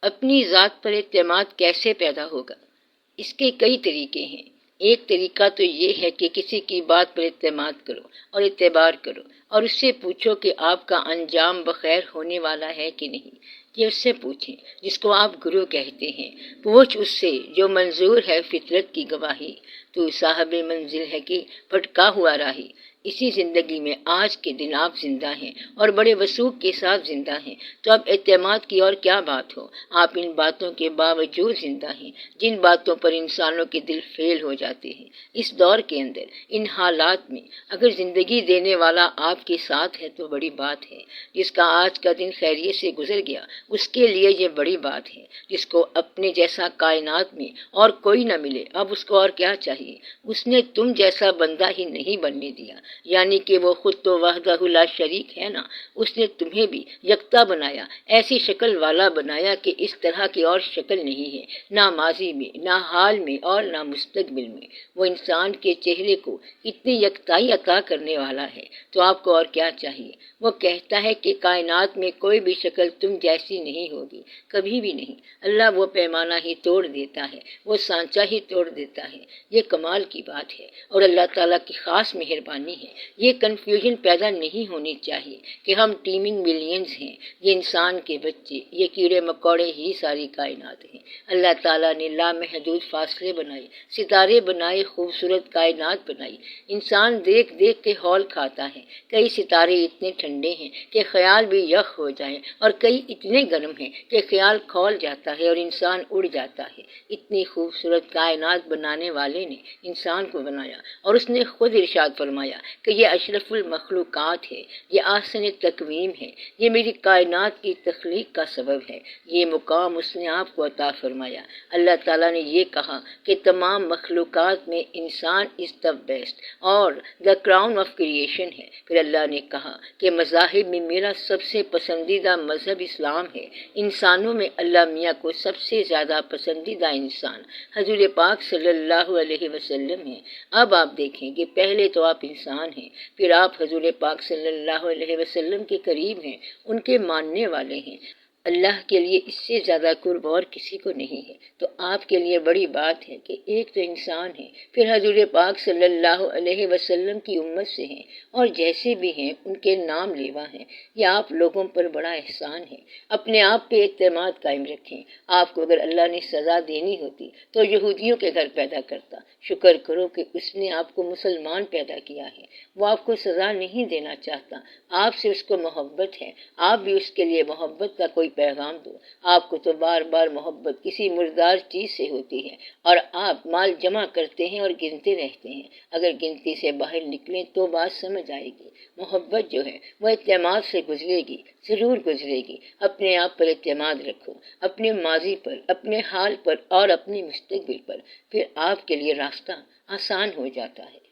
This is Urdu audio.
اپنی ذات پر اعتماد کیسے پیدا ہوگا؟ اس کے کئی طریقے ہیں۔ ایک طریقہ تو یہ ہے کہ کسی کی بات پر اعتماد کرو اور اعتبار کرو اور اس سے پوچھو کہ آپ کا انجام بخیر ہونے والا ہے کہ نہیں۔ یہ اس سے پوچھیں جس کو آپ گرو کہتے ہیں، پوچھ اس سے جو منظور ہے فطرت کی گواہی، تو صاحب منزل ہے کہ بھٹکا ہوا راہی۔ اسی زندگی میں آج کے دن آپ زندہ ہیں اور بڑے وثوق کے ساتھ زندہ ہیں، تو اب اعتماد کی اور کیا بات ہو۔ آپ ان باتوں کے باوجود زندہ ہیں جن باتوں پر انسانوں کے دل فیل ہو جاتے ہیں۔ اس دور کے اندر، ان حالات میں اگر زندگی دینے والا آپ کے ساتھ ہے تو بڑی بات ہے۔ جس کا آج کا دن خیریت سے گزر گیا اس کے لیے یہ بڑی بات ہے۔ جس کو اپنے جیسا کائنات میں اور کوئی نہ ملے، اب اس کو اور کیا چاہیے۔ اس نے تم جیسا بندہ ہی نہیں بننے دیا، یعنی کہ وہ خود تو وحدہ لا شریک ہے نا، اس نے تمہیں بھی یکتا بنایا، ایسی شکل والا بنایا کہ اس طرح کی اور شکل نہیں ہے، نہ ماضی میں، نہ حال میں اور نہ مستقبل میں۔ وہ انسان کے چہرے کو اتنی یکتائی عطا کرنے والا ہے، تو آپ کو اور کیا چاہیے۔ وہ کہتا ہے کہ کائنات میں کوئی بھی شکل تم جیسی نہیں ہوگی، کبھی بھی نہیں۔ اللہ وہ پیمانہ ہی توڑ دیتا ہے، وہ سانچہ ہی توڑ دیتا ہے۔ یہ کمال کی بات ہے اور اللہ تعالیٰ کی خاص مہربانی ہے۔ یہ کنفیوژن پیدا نہیں ہونی چاہیے کہ ہم ٹیمنگ ملینز ہیں، یہ انسان کے بچے، یہ کیڑے مکوڑے ہی ساری کائنات ہیں۔ اللہ تعالیٰ نے لامحدود فاصلے بنائے، ستارے بنائے، خوبصورت کائنات بنائی۔ انسان دیکھ دیکھ کے ہول کھاتا ہے۔ کئی ستارے اتنے ٹھنڈے ہیں کہ خیال بھی یخ ہو جائیں اور کئی اتنے گرم ہیں کہ خیال کھول جاتا ہے اور انسان اڑ جاتا ہے۔ اتنی خوبصورت کائنات بنانے والے نے انسان کو بنایا اور اس نے خود ارشاد فرمایا کہ یہ اشرف المخلوقات ہے، یہ احسن تقویم ہے، یہ میری کائنات کی تخلیق کا سبب ہے۔ یہ مقام اس نے آپ کو عطا فرمایا۔ اللہ تعالیٰ نے یہ کہا کہ تمام مخلوقات میں انسان از دا بیسٹ اور دا کراؤن آف کریشن ہے۔ پھر اللہ نے کہا کہ مذاہب میں میرا سب سے پسندیدہ مذہب اسلام ہے۔ انسانوں میں اللہ میاں کو سب سے زیادہ پسندیدہ انسان حضور پاک صلی اللہ علیہ وسلم ہیں۔ اب آپ دیکھیں کہ پہلے تو آپ انسان ہیں، پھر آپ حضور پاک صلی اللہ علیہ وسلم کے قریب ہیں، ان کے ماننے والے ہیں۔ اللہ کے لیے اس سے زیادہ قرب اور کسی کو نہیں ہے۔ تو آپ کے لیے بڑی بات ہے کہ ایک تو انسان ہے، پھر حضور پاک صلی اللہ علیہ وسلم کی امت سے ہیں اور جیسے بھی ہیں ان کے نام لیوا ہیں۔ یہ آپ لوگوں پر بڑا احسان ہے۔ اپنے آپ پہ اعتماد قائم رکھیں۔ آپ کو اگر اللہ نے سزا دینی ہوتی تو یہودیوں کے گھر پیدا کرتا۔ شکر کرو کہ اس نے آپ کو مسلمان پیدا کیا ہے۔ وہ آپ کو سزا نہیں دینا چاہتا، آپ سے اس کو محبت ہے۔ آپ بھی اس کے لیے محبت کا کوئی پیغام دو۔ آپ کو تو بار بار محبت کسی مردار چیز سے ہوتی ہے اور آپ مال جمع کرتے ہیں اور گنتے رہتے ہیں۔ اگر گنتی سے باہر نکلیں تو بات سمجھ آئے گی۔ محبت جو ہے وہ اعتماد سے گزرے گی، ضرور گزرے گی۔ اپنے آپ پر اعتماد رکھو، اپنے ماضی پر، اپنے حال پر اور اپنے مستقبل پر، پھر آپ کے لیے راستہ آسان ہو جاتا ہے۔